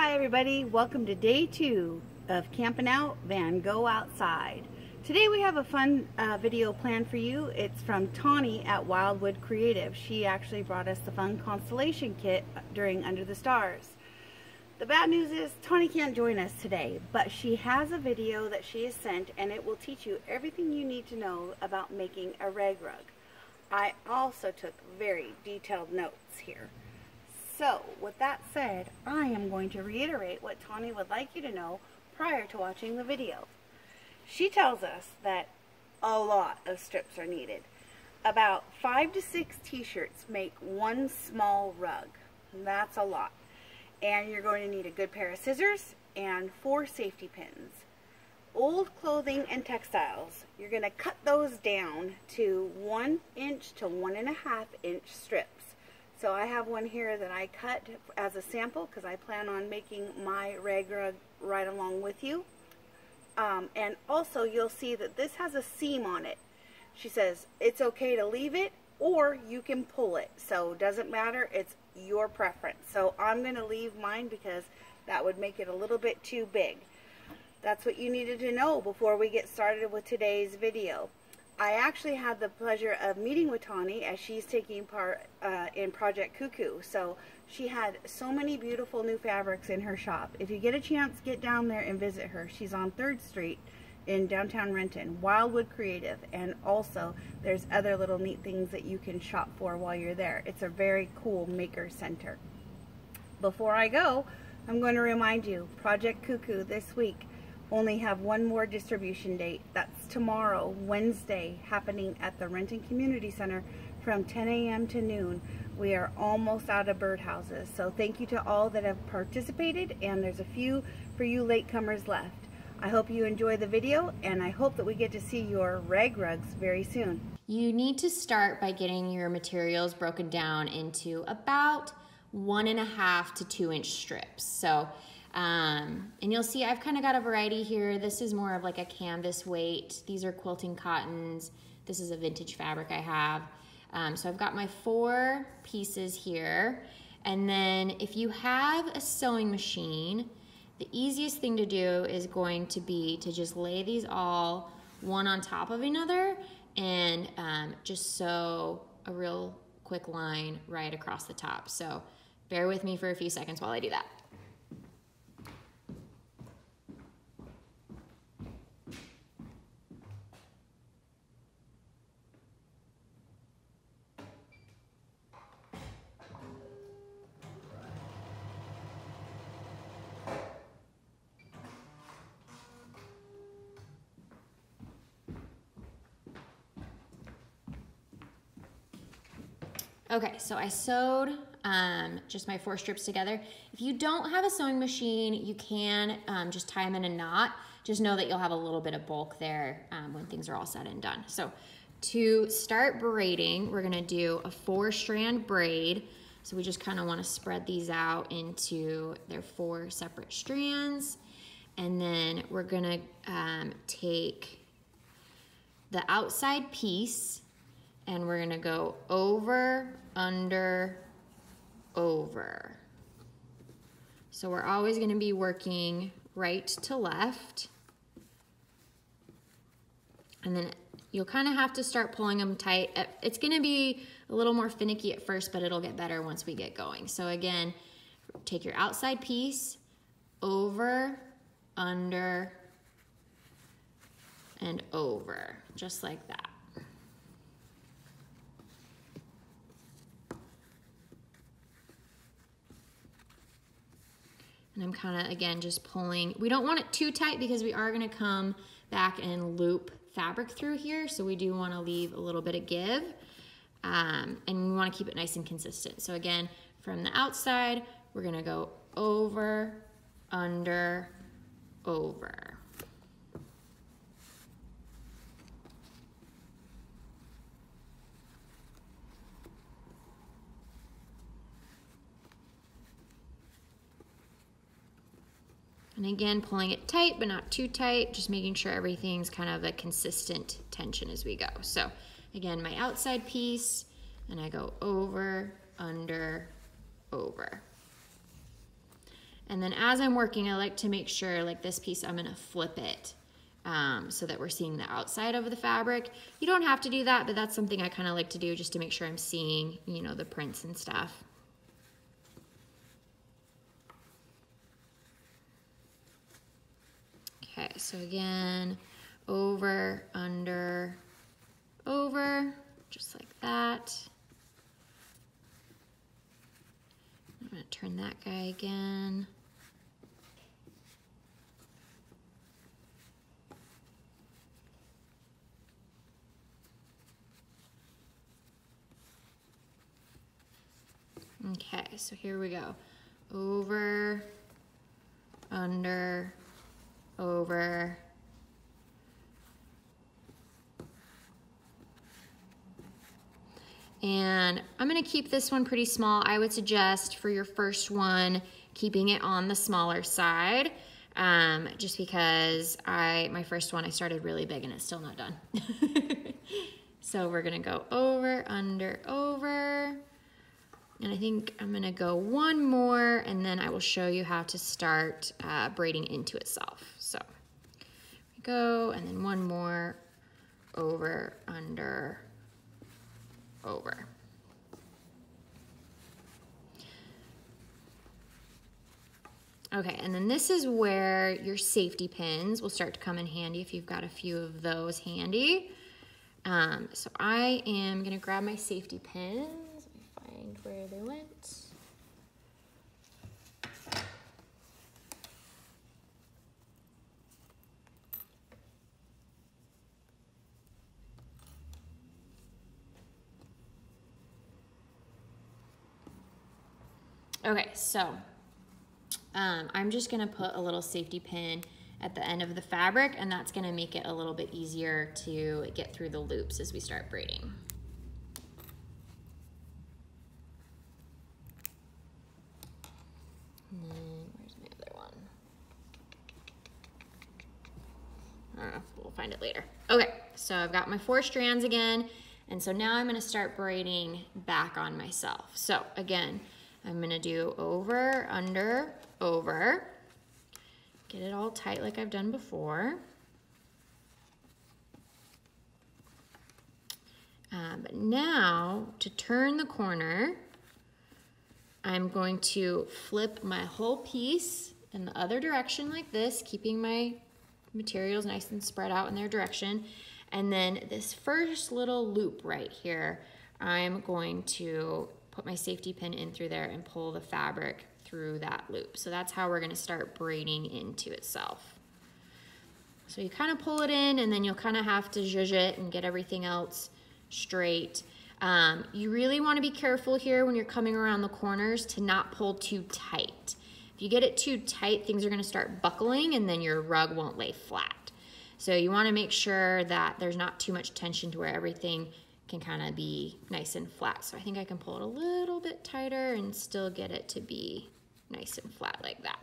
Hi everybody, welcome to day 2 of Camping Out Van Go Outside. Today we have a fun video planned for you. It's from Tawny at Wildwood Creative. She actually brought us the fun constellation kit during Under the Stars. The bad news is Tawny can't join us today, but she has a video that she has sent and it will teach you everything you need to know about making a rag rug. I also took very detailed notes here. So, with that said, I am going to reiterate what Tawny would like you to know prior to watching the video. She tells us that a lot of strips are needed. About 5 to 6 t-shirts make one small rug. That's a lot. And you're going to need a good pair of scissors and 4 safety pins. Old clothing and textiles, you're going to cut those down to 1 inch to 1.5 inch strips. So I have one here that I cut as a sample because I plan on making my rag rug right along with you. And also you'll see that this has a seam on it. She says it's okay to leave it or you can pull it. So it doesn't matter, it's your preference. So I'm going to leave mine because that would make it a little bit too big. That's what you needed to know before we get started with today's video. I actually had the pleasure of meeting with Tawny as she's taking part in Project Cuckoo. So she had so many beautiful new fabrics in her shop. If you get a chance, get down there and visit her. She's on 3rd Street in downtown Renton, Wildwood Creative, and also there's other little neat things that you can shop for while you're there. It's a very cool maker center. Before I go, I'm going to remind you, Project Cuckoo this week only have one more distribution date. That's tomorrow, Wednesday, happening at the Renton Community Center from 10 a.m. to noon. We are almost out of birdhouses, so thank you to all that have participated, and there's a few for you latecomers left. I hope you enjoy the video, and I hope that we get to see your rag rugs very soon. You need to start by getting your materials broken down into about 1.5 to 2 inch strips. So and you'll see I've kind of got a variety here. This is more of like a canvas weight. These are quilting cottons. This is a vintage fabric I have. So I've got my 4 pieces here. And then if you have a sewing machine, the easiest thing to do is going to be to just lay these all one on top of another and just sew a real quick line right across the top. So bear with me for a few seconds while I do that. Okay, so I sewed just my 4 strips together. If you don't have a sewing machine, you can just tie them in a knot. Just know that you'll have a little bit of bulk there when things are all said and done. So to start braiding, we're gonna do a 4-strand braid. So we just kind of want to spread these out into their 4 separate strands. And then we're gonna take the outside piece and we're gonna go over, under, over. So we're always gonna be working right to left. And then you'll kind of have to start pulling them tight. It's gonna be a little more finicky at first, but it'll get better once we get going. So again, take your outside piece, over, under, and over, just like that. And I'm kind of, again, just pulling. We don't want it too tight because we are going to come back and loop fabric through here. So we do want to leave a little bit of give. And we want to keep it nice and consistent. So again, from the outside, we're going to go over, under, over. And again, pulling it tight, but not too tight, just making sure everything's kind of a consistent tension as we go. So again, my outside piece, and I go over, under, over. And then as I'm working, I like to make sure, like this piece, I'm gonna flip it so that we're seeing the outside of the fabric. You don't have to do that, but that's something I kind of like to do just to make sure I'm seeing, you know, the prints and stuff. Okay, so again, over, under, over, just like that. I'm gonna turn that guy again. Okay, so here we go. Over, under, over. And I'm gonna keep this one pretty small. I would suggest for your first one, keeping it on the smaller side, just because my first one, I started really big and it's still not done. So we're gonna go over, under, over. And I think I'm gonna go one more and then I will show you how to start braiding into itself. So we go, and then one more, over, under, over. Okay, and then this is where your safety pins will start to come in handy if you've got a few of those handy. So I am gonna grab my safety pins. Let me find where they went. Okay, so I'm just gonna put a little safety pin at the end of the fabric, and that's gonna make it a little bit easier to get through the loops as we start braiding. And then, where's my other one? I don't know, we'll find it later. Okay, so I've got my 4 strands again, and so now I'm gonna start braiding back on myself. So again, I'm gonna do over, under, over. Get it all tight like I've done before. But now, to turn the corner, I'm going to flip my whole piece in the other direction like this, keeping my materials nice and spread out in their direction. And then this first little loop right here, I'm going to put my safety pin in through there and pull the fabric through that loop. So that's how we're gonna start braiding into itself. So you kind of pull it in and then you'll kind of have to zhuzh it and get everything else straight. You really want to be careful here when you're coming around the corners to not pull too tight. If you get it too tight, things are going to start buckling and then your rug won't lay flat. So you want to make sure that there's not too much tension to where everything can kind of be nice and flat. So I think I can pull it a little bit tighter and still get it to be nice and flat like that.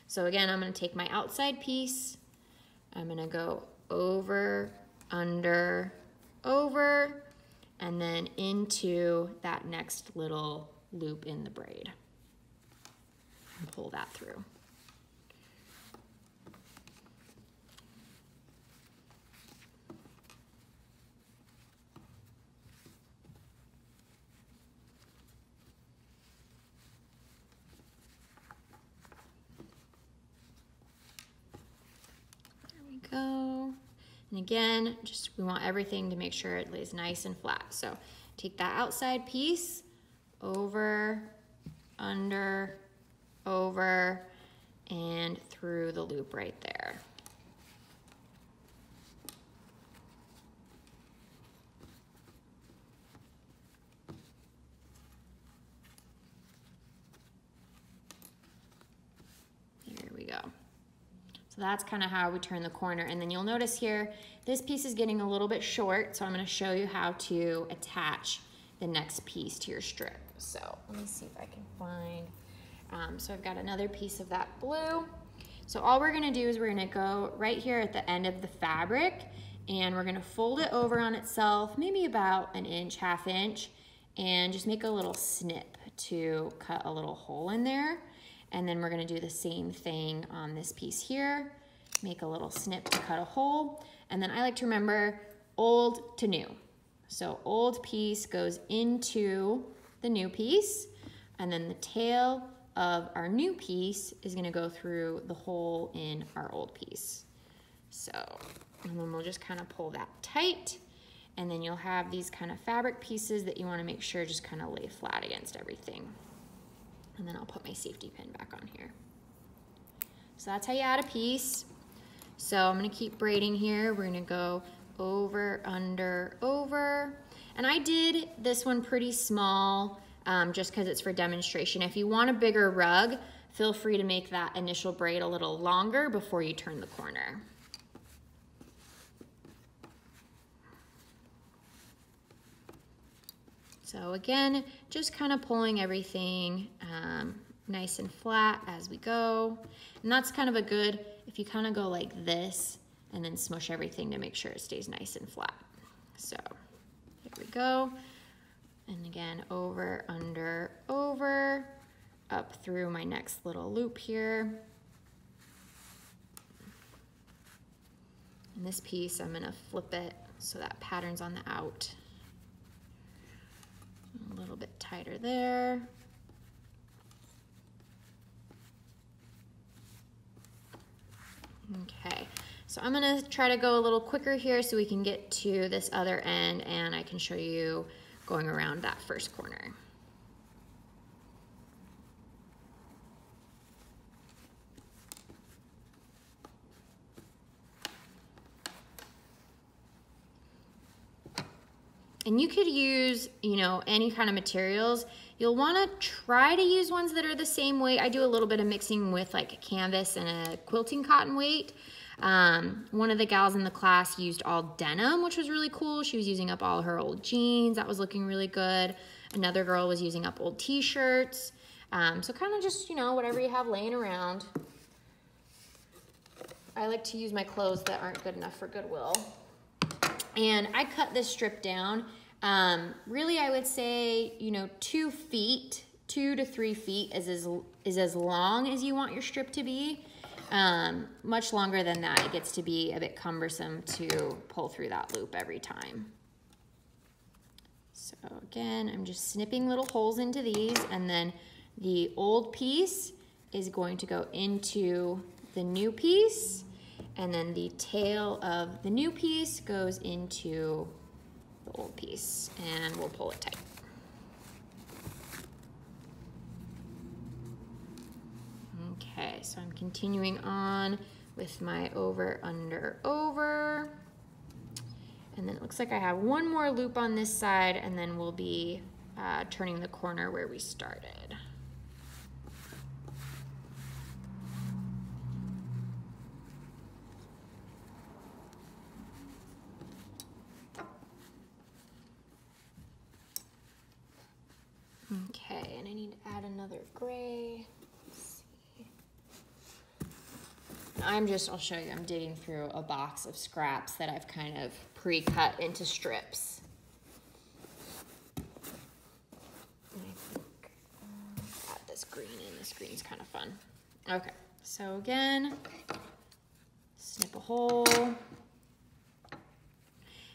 So again, I'm going to take my outside piece. I'm going to go over, under, over, and then into that next little loop in the braid and pull that through. There we go. And again, just we want everything to make sure it lays nice and flat. So take that outside piece, over, under, over, and through the loop right there. There we go. So that's kind of how we turn the corner. And then you'll notice here, this piece is getting a little bit short, so I'm going to show you how to attach the next piece to your strip. So let me see if I can find, so I've got another piece of that blue. So all we're going to do is we're going to go right here at the end of the fabric, and we're going to fold it over on itself, maybe about an inch, ½ inch, and just make a little snip to cut a little hole in there. And then we're gonna do the same thing on this piece here. Make a little snip to cut a hole. And then I like to remember old to new. So old piece goes into the new piece, and then the tail of our new piece is gonna go through the hole in our old piece. So, and then we'll just kind of pull that tight, and then you'll have these kind of fabric pieces that you wanna make sure just kind of lay flat against everything. And then I'll put my safety pin back on here. So that's how you add a piece. So I'm gonna keep braiding here. We're gonna go over, under, over. And I did this one pretty small just because it's for demonstration. If you want a bigger rug, feel free to make that initial braid a little longer before you turn the corner. So again, just kind of pulling everything nice and flat as we go. And that's kind of a good, if you kind of go like this and then smush everything to make sure it stays nice and flat. So here we go. And again, over, under, over, up through my next little loop here. And this piece, I'm gonna flip it so that pattern's on the out. A little bit tighter there. Okay, so I'm gonna try to go a little quicker here so we can get to this other end and I can show you going around that first corner. And you could use, you know, any kind of materials. You'll want to try to use ones that are the same weight. I do a little bit of mixing with like canvas and a quilting cotton weight. One of the gals in the class used all denim, which was really cool. She was using up all her old jeans. That was looking really good. Another girl was using up old t-shirts. So kind of just, you know, whatever you have laying around. I like to use my clothes that aren't good enough for Goodwill. And I cut this strip down. Really, I would say, you know, 2 feet, 2 to 3 feet is as long as you want your strip to be. Much longer than that, it gets to be a bit cumbersome to pull through that loop every time. So again, I'm just snipping little holes into these, and then the old piece is going to go into the new piece, and then the tail of the new piece goes into the old piece, and we'll pull it tight. Okay, so I'm continuing on with my over, under, over. And then it looks like I have one more loop on this side, and then we'll be turning the corner where we started. Okay, and I need to add another gray. Let's see. I'll show you, I'm digging through a box of scraps that I've kind of pre-cut into strips. And I think add this green in, this green's kind of fun. Okay, so again, snip a hole.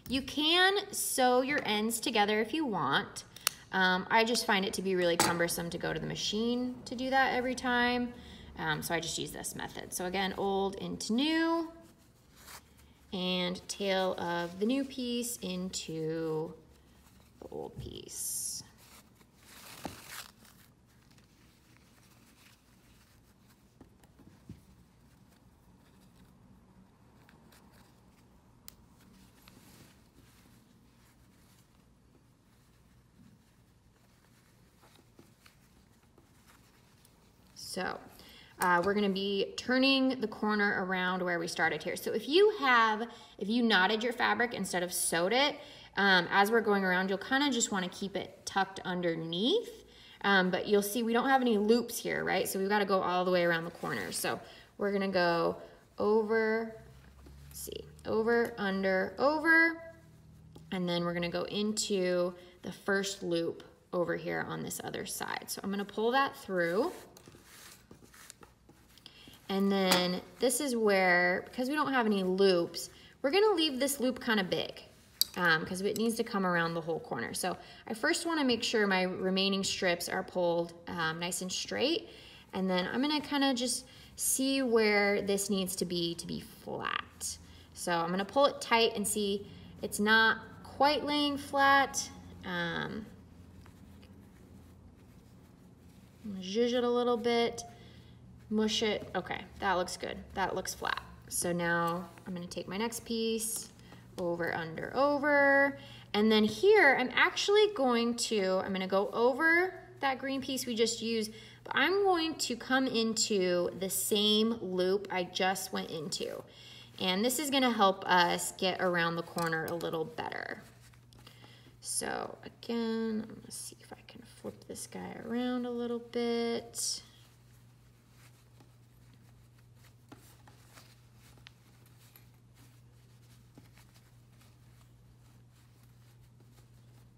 You can sew your ends together if you want. I just find it to be really cumbersome to go to the machine to do that every time. So I just use this method. So again, old into new, and tail of the new piece into the old piece. So we're gonna be turning the corner around where we started here. So if you knotted your fabric instead of sewed it, as we're going around, you'll kind of just wanna keep it tucked underneath. But you'll see we don't have any loops here, right? So we've gotta go all the way around the corner. So we're gonna go over, over, under, over, and then we're gonna go into the first loop over here on this other side. So I'm gonna pull that through. And then this is where, because we don't have any loops, we're gonna leave this loop kind of big because it needs to come around the whole corner. So I first wanna make sure my remaining strips are pulled nice and straight. And then I'm gonna kind of just see where this needs to be flat. So I'm gonna pull it tight and see it's not quite laying flat. I'm gonna zhuzh it a little bit. Mush it. Okay, that looks good. That looks flat. So now I'm gonna take my next piece, over, under, over. And then here, I'm gonna go over that green piece we just used, but I'm going to come into the same loop I just went into. And this is gonna help us get around the corner a little better. So again, I'm gonna see if I can flip this guy around a little bit.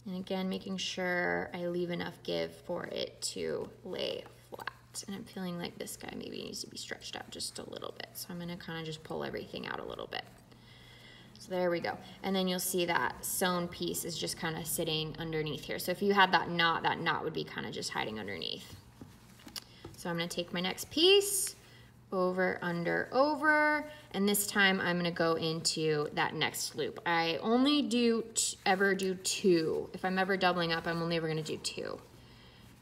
And again, making sure I leave enough give for it to lay flat. And I'm feeling like this guy maybe needs to be stretched out just a little bit. So I'm gonna kind of just pull everything out a little bit. So there we go. And then you'll see that sewn piece is just kind of sitting underneath here. So if you had that knot would be kind of just hiding underneath. So I'm gonna take my next piece, over, under, over, and this time I'm gonna go into that next loop. I only ever do two. If I'm ever doubling up, I'm only ever gonna do two.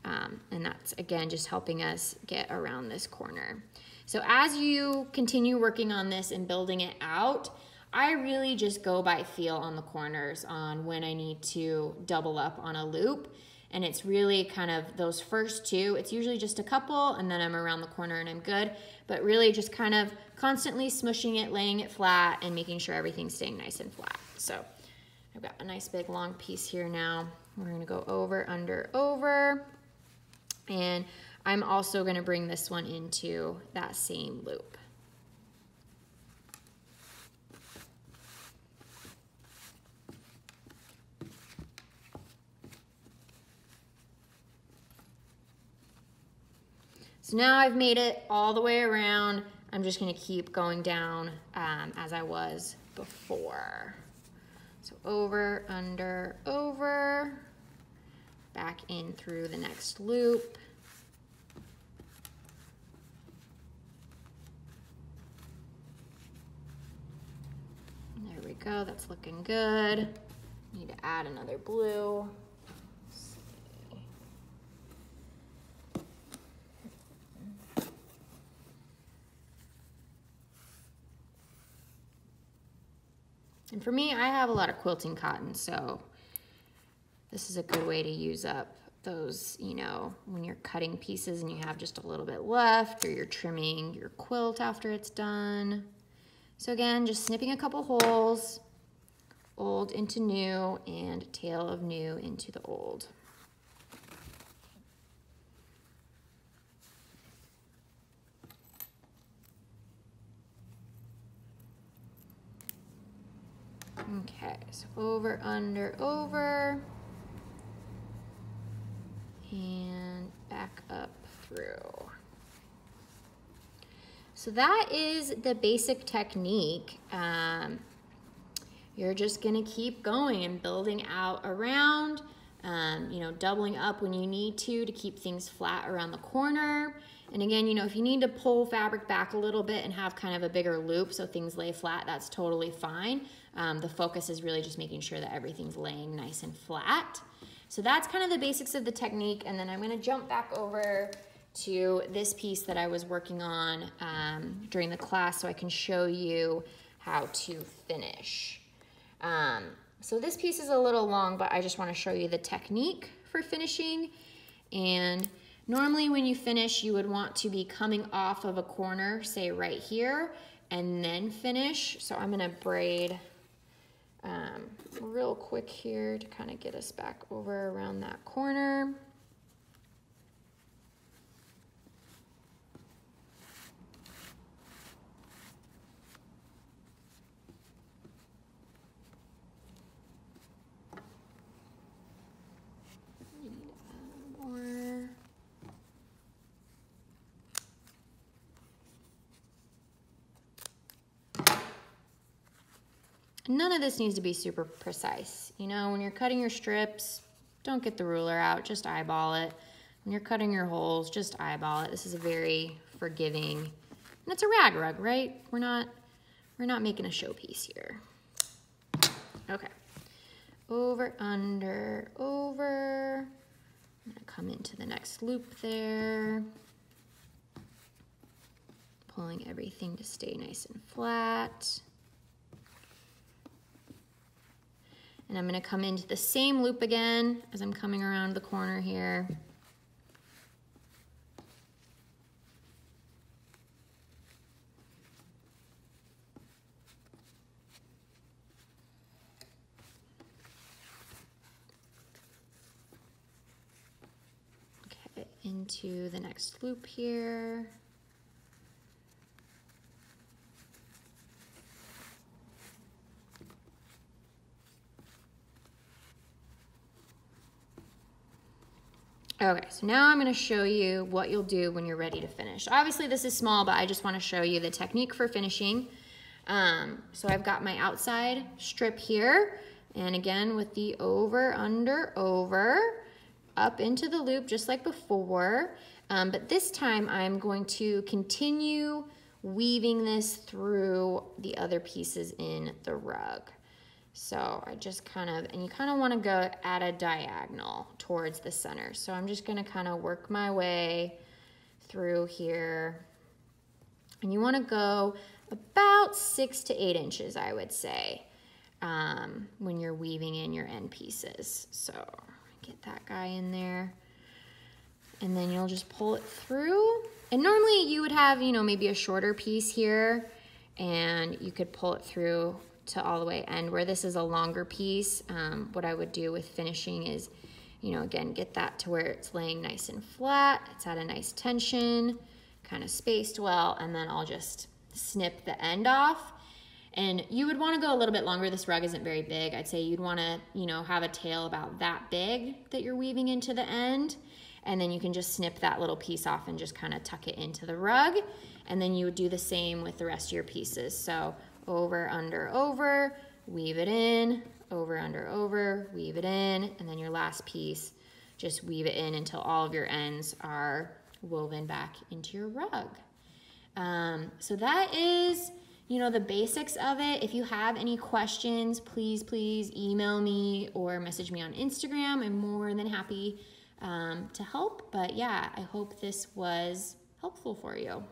And that's, again, just helping us get around this corner. So as you continue working on this and building it out, I really just go by feel on the corners on when I need to double up on a loop. And it's really kind of those first two, it's usually just a couple and then I'm around the corner and I'm good, but really just kind of constantly smushing it, laying it flat and making sure everything's staying nice and flat. So I've got a nice big long piece here now. We're gonna go over, under, over. And I'm also gonna bring this one into that same loop. So now I've made it all the way around. I'm just gonna keep going down as I was before. So over, under, over, back in through the next loop. There we go, that's looking good. Need to add another blue. And for me, I have a lot of quilting cotton, so this is a good way to use up those, you know, when you're cutting pieces and you have just a little bit left, or you're trimming your quilt after it's done. So again, just snipping a couple holes, old into new, and tail of new into the old. Okay, so over, under, over, and back up through. So that is the basic technique. You're just gonna keep going and building out around, you know, doubling up when you need to keep things flat around the corner. And again, you know, if you need to pull fabric back a little bit and have kind of a bigger loop so things lay flat, that's totally fine. The focus is really just making sure that everything's laying nice and flat. So that's kind of the basics of the technique. And then I'm gonna jump back over to this piece that I was working on during the class so I can show you how to finish. So this piece is a little long, but I just wanna show you the technique for finishing. And normally when you finish, you would want to be coming off of a corner, say right here, and then finish. So I'm gonna braid real quick here to kind of get us back over around that corner. None of this needs to be super precise. You know, when you're cutting your strips, don't get the ruler out, just eyeball it. When you're cutting your holes, just eyeball it. This is a very forgiving, and it's a rag rug, right? We're not making a showpiece here. Okay. Over, under, over. I'm gonna come into the next loop there. Pulling everything to stay nice and flat. And I'm gonna come into the same loop again as I'm coming around the corner here. Into the next loop here. Okay, so now I'm going to show you what you'll do when you're ready to finish. Obviously this is small, but I just want to show you the technique for finishing. So I've got my outside strip here, and again with the over, under, over, up into the loop just like before, but this time I'm going to continue weaving this through the other pieces in the rug. So I just kind of, and you kind of want to go at a diagonal towards the center. So I'm just going to kind of work my way through here, and you want to go about 6 to 8 inches, I would say, when you're weaving in your end pieces. So get that guy in there, and then you'll just pull it through. And normally you would have, you know, maybe a shorter piece here, and you could pull it through to all the way end. Where this is a longer piece, what I would do with finishing is, you know, again, get that to where it's laying nice and flat, it's at a nice tension, kind of spaced well, and then I'll just snip the end off. And you would want to go a little bit longer. This rug isn't very big. I'd say you'd want to, you know, have a tail about that big that you're weaving into the end. And then you can just snip that little piece off and just kind of tuck it into the rug. And then you would do the same with the rest of your pieces. So over, under, over, weave it in, over, under, over, weave it in. And then your last piece, just weave it in until all of your ends are woven back into your rug. So that is, you know, the basics of it. If you have any questions, please email me or message me on Instagram. I'm more than happy to help. But yeah, I hope this was helpful for you.